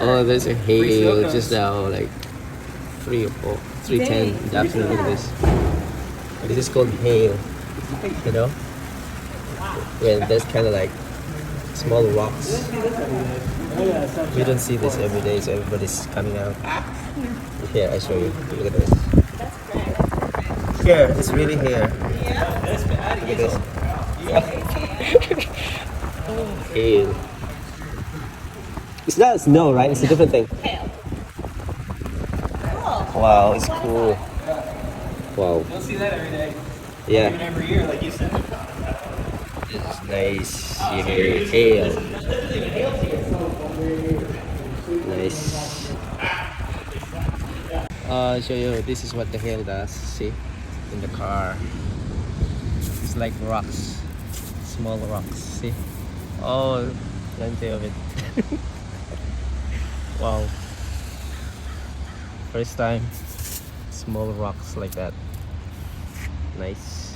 Oh, there's a hail just now, like 3 or 4, 3:10 in the afternoon. Look at this. This is called hail, you know? When there's kind of like small rocks. We don't see this every day, so everybody's coming out. Here, I show you. Look at this. Here, it's really here. Look at this. Hail. It's not snow, right? It's a different thing. Wow, it's cool. Wow. You'll see that every day. Yeah. Even every year, like you said. This is nice. Here, hail. Nice. I'll show you. This is what the hail does. See, in the car. It's like rocks, small rocks. See? Oh, plenty of it. Wow. First time, small rocks like that. Nice.